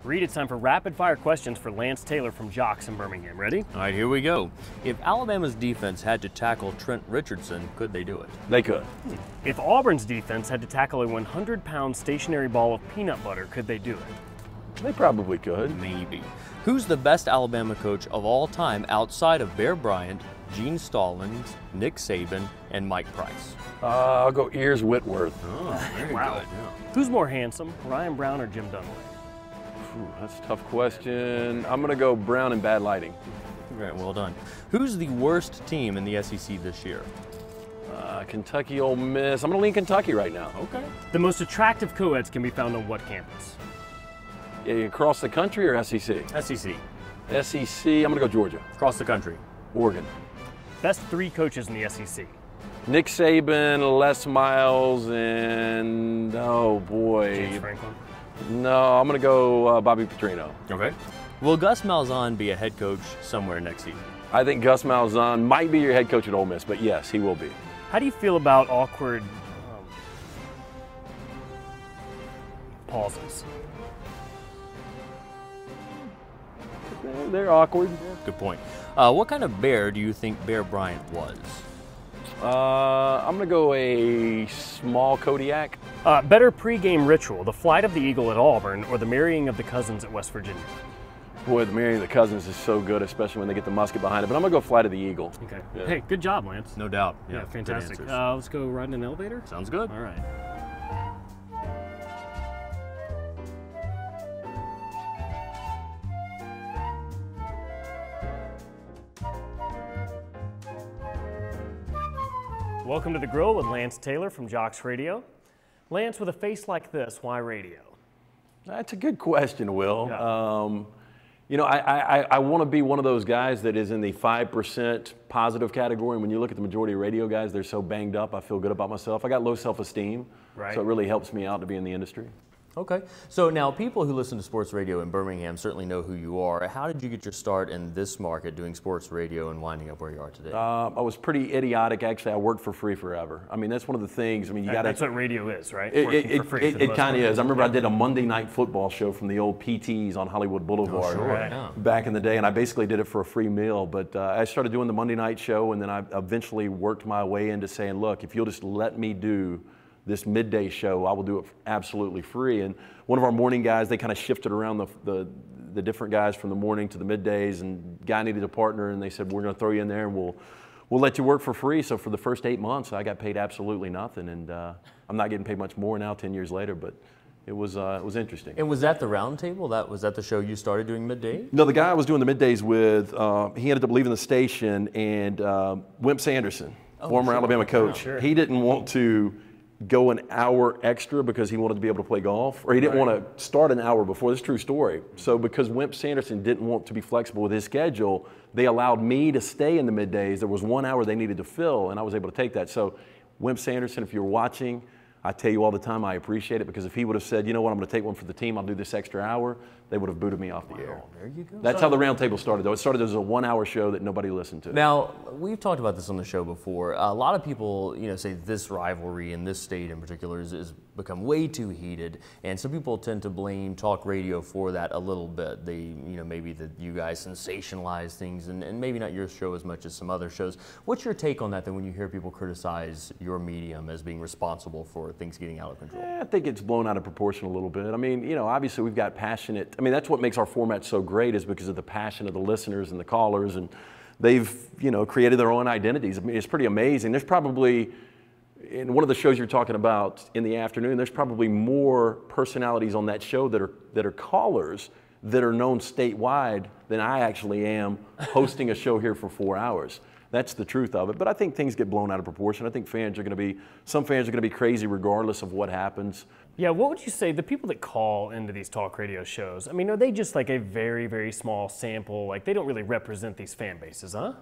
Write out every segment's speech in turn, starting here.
Reed, it's time for rapid fire questions for Lance Taylor from JOX in Birmingham. Ready? All right, here we go. If Alabama's defense had to tackle Trent Richardson, could they do it? They could. If Auburn's defense had to tackle a 100-pound stationary ball of peanut butter, could they do it? They probably could. Maybe. Who's the best Alabama coach of all time outside of Bear Bryant, Gene Stallings, Nick Saban, and Mike Price? I'll go Ears Whitworth. Oh, very Wow. good. Yeah. Who's more handsome, Ryan Brown or Jim Dunaway? Ooh, that's a tough question. I'm going to go Brown and bad lighting. Right, well done. Who's the worst team in the SEC this year? Kentucky, Ole Miss. I'm going to lean Kentucky right now. Okay. The most attractive co-eds can be found on what campus? Yeah, across the country or SEC? SEC. SEC, I'm going to go Georgia. Across the country. Oregon. Best three coaches in the SEC? Nick Saban, Les Miles, and oh boy. James Franklin. No, I'm going to go Bobby Petrino. Okay. Will Gus Malzahn be a head coach somewhere next season? I think Gus Malzahn might be your head coach at Ole Miss, but yes, he will be. How do you feel about awkward pauses? They're awkward. Good point. What kind of bear do you think Bear Bryant was? I'm going to go a small Kodiak. Better pregame ritual, the flight of the eagle at Auburn or the marrying of the cousins at West Virginia? Boy, the marrying of the cousins is so good, especially when they get the musket behind it. But I'm going to go flight of the eagle. Okay. Yeah. Hey, good job, Lance. No doubt. Yeah, good fantastic. answers. Let's go ride in an elevator? Sounds good. All right. Welcome to The Grill with Lance Taylor from JOX Radio. Lance, with a face like this, why radio? That's a good question, Will. Yeah. You know, I want to be one of those guys that is in the 5% positive category. And when you look at the majority of radio guys, they're so banged up, I feel good about myself. I got low self-esteem, Right. so it really helps me out to be in the industry. Okay. So now people who listen to sports radio in Birmingham certainly know who you are. How did you get your start in this market doing sports radio and winding up where you are today? I was pretty idiotic, actually. I worked for free forever. I mean, that's one of the things. I mean, you got to. That's what radio is, right? Working for free for the It most kind of part. is. I remember I did a Monday night football show from the old PTs on Hollywood Boulevard Right. Yeah. back in the day, and I basically did it for a free meal. But I started doing the Monday night show, and then I eventually worked my way into saying, look, if you'll just let me do this midday show, I will do it absolutely free. And one of our morning guys, they kind of shifted around the different guys from the morning to the middays, and guy needed a partner, and they said, we're going to throw you in there, and we'll let you work for free. So for the first 8 months, I got paid absolutely nothing, and I'm not getting paid much more now 10 years later, but it was interesting. And was that the roundtable? Was that the show you started doing midday? No, the guy I was doing the middays with, he ended up leaving the station, and Wimp Sanderson, former sure. Alabama coach, sure. he didn't want to go an hour extra because he wanted to be able to play golf, or he didn't want to start an hour before. This is a true story. So because Wimp Sanderson didn't want to be flexible with his schedule, they allowed me to stay in the middays. There was 1 hour they needed to fill, and I was able to take that. So Wimp Sanderson, if you're watching, I tell you all the time I appreciate it, because if he would have said, you know what, I'm going to take one for the team, I'll do this extra hour, they would have booted me off the air. There you go. That's how the roundtable started, though. It started as a 1 hour show that nobody listened to. Now, we've talked about this on the show before. A lot of people, say this rivalry in this state in particular is become way too heated, and some people tend to blame talk radio for that a little bit. They, maybe that you guys sensationalize things, and maybe not your show as much as some other shows. What's your take on that, then, when you hear people criticize your medium as being responsible for things getting out of control? I think it's blown out of proportion a little bit. I mean, obviously we've got passionate. I mean, that's what makes our format so great, is because of the passion of the listeners and the callers, and they've, created their own identities. I mean, it's pretty amazing. There's probably, in one of the shows you're talking about in the afternoon, there's probably more personalities on that show that are callers that are known statewide than I actually am hosting a show here for 4 hours. That's the truth of it. But I think things get blown out of proportion. I think some fans are going to be crazy regardless of what happens. Yeah, what would you say, the people that call into these talk radio shows, I mean, are they just like a very, very small sample? Like, they don't really represent these fan bases, huh?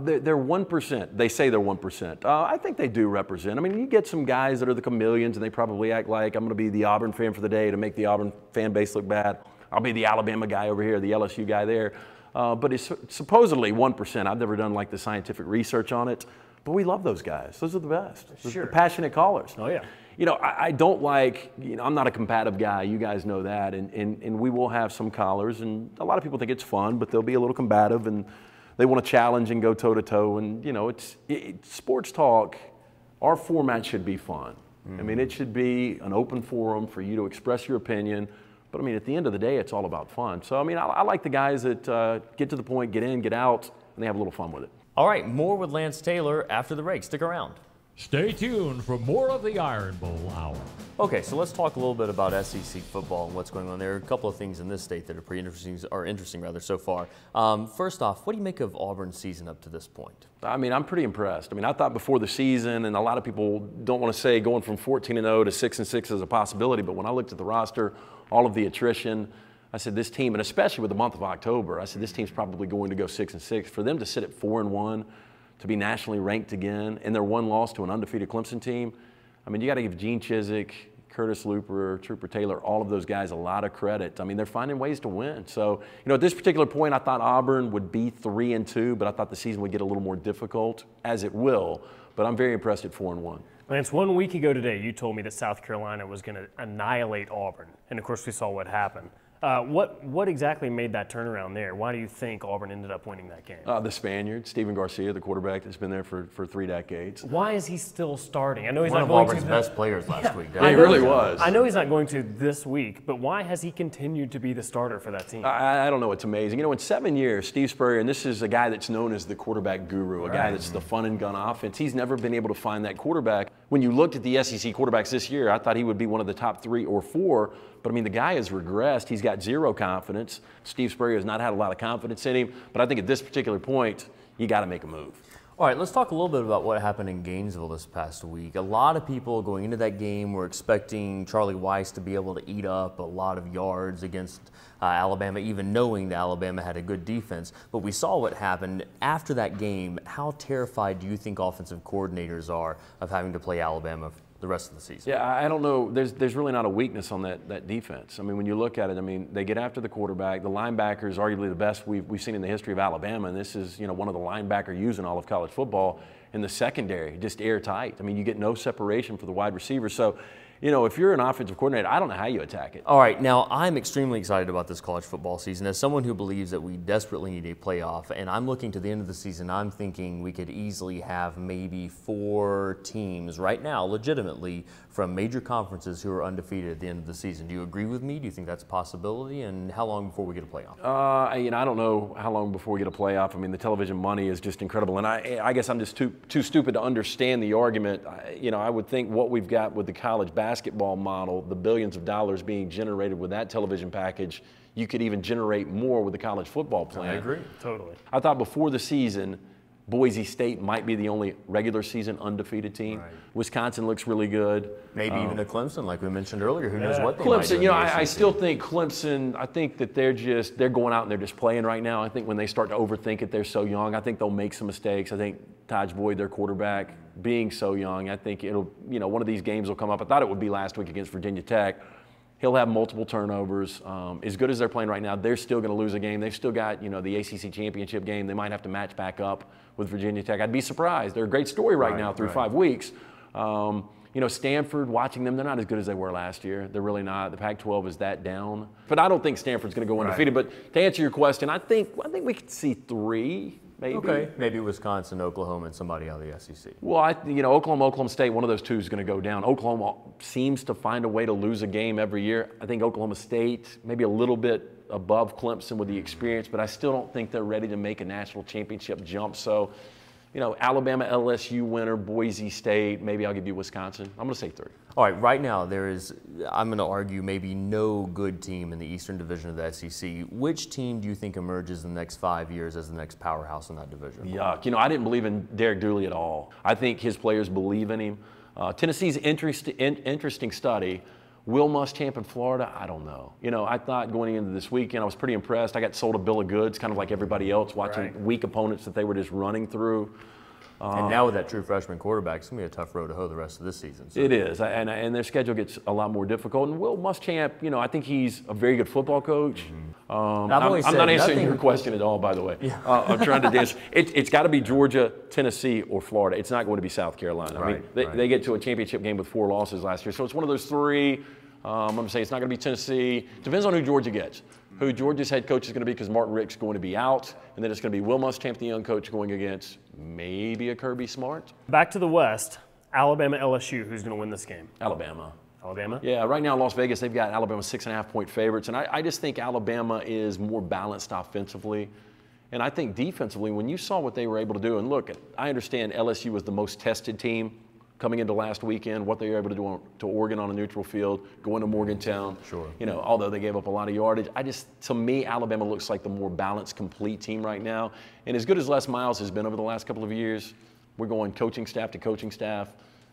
They're 1%. They say they're 1%. I think they do represent. I mean, you get some guys that are the chameleons, and they probably act like, I'm going to be the Auburn fan for the day to make the Auburn fan base look bad. I'll be the Alabama guy over here, the LSU guy there. But it's supposedly 1%. I've never done like the scientific research on it. But we love those guys. Those are the best. Sure. The passionate callers. Oh, yeah. I don't like, I'm not a combative guy. You guys know that. And we will have some callers, and a lot of people think it's fun, but they'll be a little combative, and they want to challenge and go toe-to-toe. And, it's sports talk, our format should be fun. I mean, it should be an open forum for you to express your opinion. But, at the end of the day, it's all about fun. So, I like the guys that get to the point, get in, get out, and they have a little fun with it. All right, more with Lance Taylor after the break. Stick around. Stay tuned for more of the Iron Bowl Hour. Okay, so let's talk a little bit about SEC football and what's going on there. A couple of things in this state that are pretty interesting so far. First off, what do you make of Auburn's season up to this point? I'm pretty impressed. I thought before the season, and a lot of people don't want to say going from 14-0 to 6-6 is a possibility, but when I looked at the roster, all of the attrition, I said this team, and especially with the month of October, I said this team's probably going to go 6-6. For them to sit at 4-1, to be nationally ranked again, and their one loss to an undefeated Clemson team, you got to give Gene Chizik, Curtis Looper, Trooper Taylor, all of those guys a lot of credit. They're finding ways to win. So, at this particular point, I thought Auburn would be 3-2, but I thought the season would get a little more difficult, as it will. But I'm very impressed at 4-1. Lance, 1 week ago today, you told me that South Carolina was going to annihilate Auburn, and of course we saw what happened. What exactly made that turnaround there? Why do you think Auburn ended up winning that game? The Spaniard, Steven Garcia, the quarterback that's been there for 3 decades. Why is he still starting? I know he's one not of going Auburn's to best players last week. He really was. I know he's not going to this week, but why has he continued to be the starter for that team? I don't know. It's amazing. In 7 years, Steve Spurrier, and this is a guy that's known as the quarterback guru, a guy that's the fun and gun offense. He's never been able to find that quarterback. When you looked at the SEC quarterbacks this year, I thought he would be one of the top 3 or 4. But the guy has regressed. He's got zero confidence. Steve Spurrier has not had a lot of confidence in him. But I think at this particular point, you got to make a move. All right, let's talk a little bit about what happened in Gainesville this past week. A lot of people going into that game were expecting Charlie Weiss to be able to eat up a lot of yards against Alabama, even knowing that Alabama had a good defense. But we saw what happened after that game. How terrified do you think offensive coordinators are of having to play Alabama the rest of the season? Yeah, I don't know. There's really not a weakness on that defense. When you look at it, they get after the quarterback. The linebacker is arguably the best we've seen in the history of Alabama, and this is one of the linebacker used in all of college football. In the secondary, just airtight. You get no separation for the wide receiver. So, if you're an offensive coordinator, I don't know how you attack it. All right, now I'm extremely excited about this college football season. As someone who believes that we desperately need a playoff, and I'm looking to the end of the season, I'm thinking we could easily have maybe 4 teams right now, legitimately, from major conferences who are undefeated at the end of the season. Do you agree with me? Do you think that's a possibility? And how long before we get a playoff? I don't know how long before we get a playoff. The television money is just incredible, and I guess I'm just too stupid to understand the argument. I would think what we've got with the college basketball model, the billions of dollars being generated with that television package, you could even generate more with the college football plan. I agree, totally. I thought before the season, Boise State might be the only regular season undefeated team. Right. Wisconsin looks really good. Maybe even a Clemson, like we mentioned earlier. Who knows what they might Clemson, do. I still think Clemson, I think that they're going out and they're just playing right now. I think when they start to overthink it, they're so young. I think they'll make some mistakes. I think Taj Boyd, their quarterback, being so young, I think it'll, one of these games will come up. I thought it would be last week against Virginia Tech. He'll have multiple turnovers. As good as they're playing right now, they're still going to lose a game. They've still got, the ACC championship game. They might have to match back up with Virginia Tech. I'd be surprised. They're a great story right now through 5 weeks. Stanford, watching them, they're not as good as they were last year. They're really not. The Pac-12 is that down. But I don't think Stanford's going to go undefeated. But to answer your question, I think we could see 3. Maybe. Okay, maybe Wisconsin, Oklahoma, and somebody out of the SEC. Well, Oklahoma State, one of those 2 is going to go down. Oklahoma seems to find a way to lose a game every year. I think Oklahoma State, maybe a little bit above Clemson with the experience, but I still don't think they're ready to make a national championship jump. So, Alabama, LSU winner, Boise State, maybe I'll give you Wisconsin. I'm going to say 3. All right, right now there is, I'm going to argue, maybe no good team in the Eastern Division of the SEC. Which team do you think emerges in the next 5 years as the next powerhouse in that division? Yuck. I didn't believe in Derek Dooley at all. I think his players believe in him. Tennessee's interesting study. Will Muschamp in Florida? I don't know. I thought going into this weekend, I was pretty impressed. I got sold a bill of goods, kind of like everybody else, watching weak opponents that they were just running through. And now with that true freshman quarterback, it's going to be a tough road to hoe the rest of this season. So. It is, and their schedule gets a lot more difficult. And Will Muschamp, you know, I think he's a very good football coach. I'm not answering your question at all, by the way. Yeah. I'm trying to dance. It's got to be Georgia, Tennessee, or Florida. It's not going to be South Carolina. I mean, they get to a championship game with 4 losses last year, so it's one of those 3. I'm going to say it's not going to be Tennessee. Depends on who Georgia gets. Who Georgia's head coach is going to be, because Martin Richt's going to be out, and then it's going to be Will Muschamp, the young coach, going against maybe a Kirby Smart. Back to the West, Alabama, LSU. Who's going to win this game? Alabama. Alabama? Yeah, right now in Las Vegas, they've got Alabama 6.5-point favorites, and I just think Alabama is more balanced offensively. And I think defensively, when you saw what they were able to do, and look, I understand LSU was the most tested team coming into last weekend, what they were able to do to Oregon on a neutral field, going to Morgantown. Sure. You know, although they gave up a lot of yardage, to me, Alabama looks like the more balanced, complete team right now. And as good as Les Miles has been over the last couple of years, we're going coaching staff to coaching staff.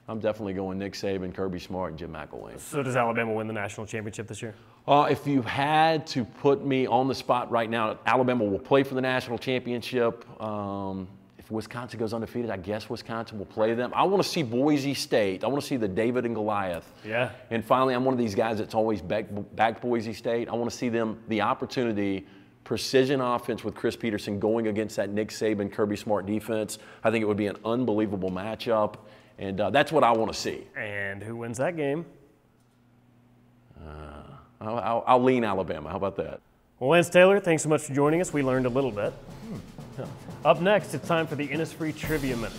I'm definitely going Nick Saban, Kirby Smart, and Jim McElwain. So does Alabama win the national championship this year? If you had to put me on the spot right now, Alabama will play for the national championship. If Wisconsin goes undefeated, I guess Wisconsin will play them. I want to see Boise State. I want to see the David and Goliath. Yeah. And finally, I'm one of these guys that's always backed Boise State. I want to see them the opportunity, precision offense with Chris Peterson going against that Nick Saban, Kirby Smart defense. I think it would be an unbelievable matchup, and that's what I want to see. And who wins that game? I'll lean Alabama. How about that? Well, Lance Taylor, thanks so much for joining us. We learned a little bit. Up next, it's time for the Innisfree Trivia Minute.